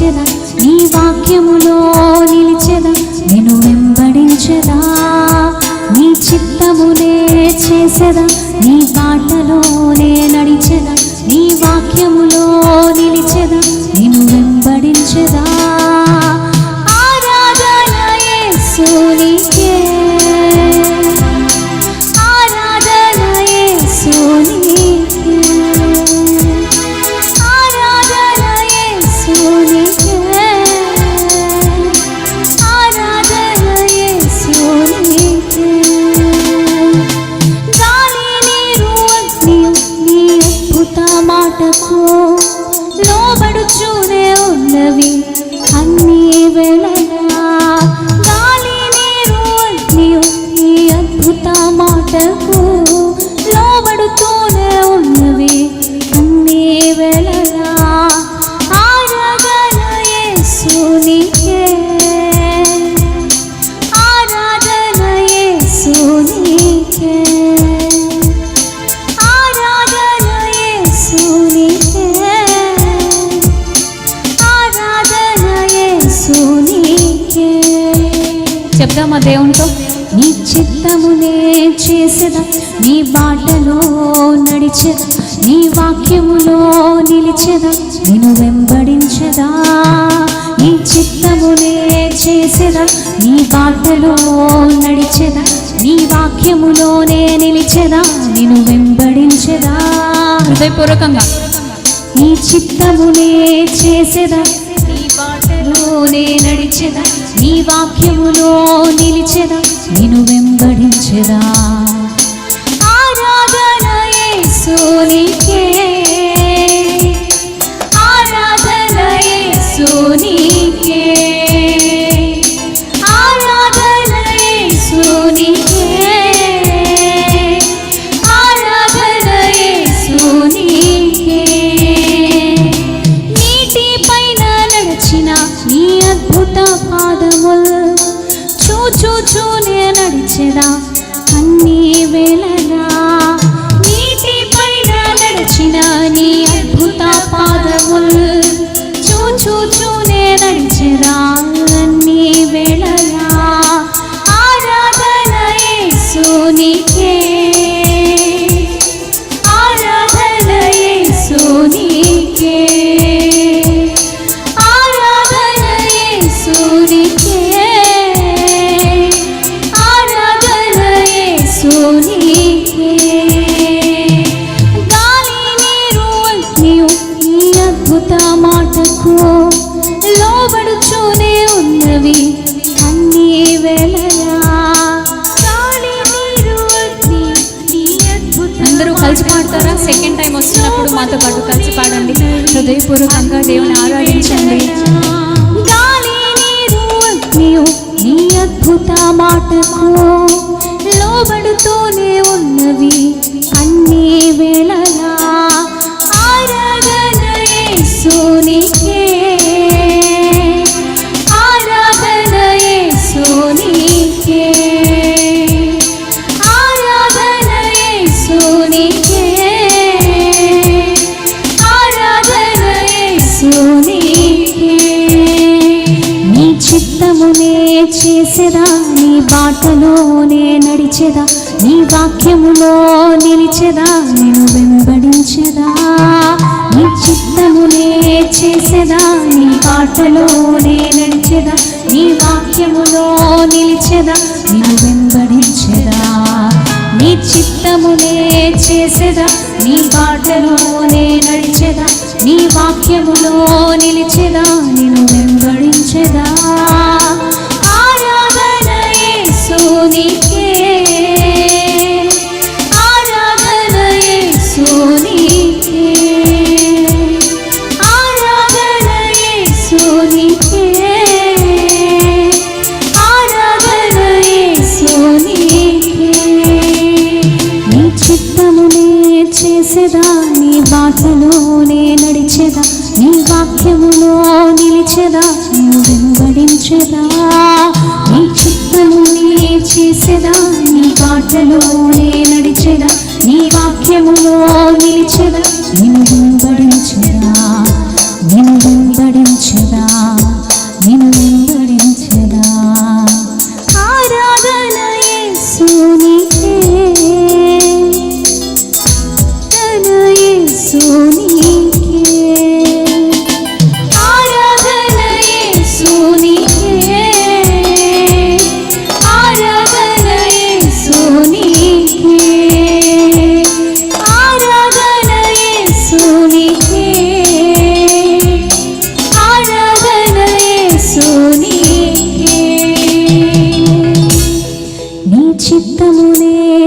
నడిచెదా, నీ వాక్యములో నిలిచెదా, నిన్ను వెంబడించెదా. నీ చిత్తమునే చేసెదా, నీ బాటలోనే నడిచెదా, నీ వాక్యములో నిలిచెదా, నిన్ను వెంబడించెదా. ఆరాధన యేసునికే, ఆరాధన యేసునికే, ఆరాధన యేసునికే, ఆరాధన యేసునికే. గాలి నీరు అగ్నియు నీ అద్భుత మాటకు లోబడుచూనే ఉన్నవి అన్ని వేళలా. గాలి నీరు అగ్నియు నీ అద్భుత మాటకు లోబడుతూనే ఉన్నవి అన్ని వేళలా. ఆరాధన యేసునికే, ఆరాధన యేసునికే, ఆరాధన యేసునికే, ఆరాధన యేసునికే. చెప్దామా దేవునితో? నీ చిత్తమునే చేసెదా, నీ బాటలో నడిచెదా, నీ వాక్యములో నిలిచెదా, నిన్ను వెంబడించెదా. నీ చిత్తమునే చేసెదా, నీ బాటలో నడిచెదా, నీ వాక్యములోనే నిలిచెదా, నిన్ను వెంబడించెదా. హృదయపూర్వకంగా నీ చిత్తమునే చేసెదా, నీ బాటలోనే నడిచెదా, నీ వాక్యములో నిలిచెదా, నిన్ను వెంబడించెదా. ఆరాధన యేసునికే, ఆరాధన యేసునికే, ఆరాధన యేసునికే, ఆరాధన యేసునికే. నీటిపైన నడిచిన నీ అద్భుత పాదములు చూచూచూనే నడిచెదా అన్ని వేళలా. నీటిపైన నడిచిన నీ అద్భుత పాదములు చూచూచూనే నడిచెదా అన్ని వేళలా. ఆరాధన యేసునికే, ఆరాధన యేసునికే, ఆరాధన యేసునికే, ఆరాధన యేసునికే. గాలి నీరు అగ్నియు నీ అద్భుత మాటకు లోబడుచూనే ఉన్నవి అన్ని వేళలా. గాలి నీరు అగ్నియు నీ అద్భుత. అందరూ కలిసి పాడతారా? సెకండ్ టైం వస్తున్నప్పుడు మాతో పాటు కలిసి పాడండి. హృదయపూర్వకంగా దేవుని ఆరాధించండి. గాలి నీరు అగ్నియు నీ అద్భుత మాటకు లోబడుతూనే ఉన్నవి అన్ని వేళలా. ఆరాధన యేసునికే, ఆరాధన యేసునికే, ఆరాధన యేసునికే, ఆరాధన యేసునికే. నీ చిత్తమునే చేసెదా, నీ బాటలోనే నడిచెదా, నీ వాక్యములో నిలిచెదా, నిన్ను వెంబడించెదా. నీ చిత్తమునే చేసెదా, నీ బాటలోనే నడిచెదా, నీ వాక్యములో నిలిచెదా, నిన్ను వెంబడించెదా. నీ చిత్తమునే చేసెదా, నీ బాటలోనే నడిచెదా, నీ వాక్యములో నిలిచెదా, నిన్ను వెంబడించెదా. ఆరాధన యేసునికే, ఆరాధన యేసునికే, ఆరాధన యేసునికే, ఆరాధన యేసునికే. నీ చిత్తమునే చేసెదా, నీ బాటలోనే నడిచెదా, నీ వాక్యములో నిలిచెదా, నిన్ను వెంబడించెదా. నీ చిత్తమునే చేసెదా, నీ బాటలోనే నడిచెదా, నీ వాక్యములో నిలిచెదా, నిన్ను వెంబడించెదా, నిన్ను వెంబడించెదా.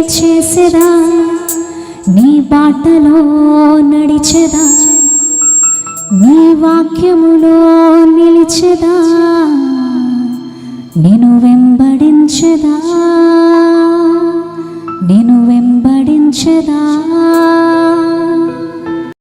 చేసెదా నీ బాటలో నడిచెదా నీ వాక్యములో నిలిచెదా నిన్ను వెంబడించెదా నిన్ను వెంబడించెదా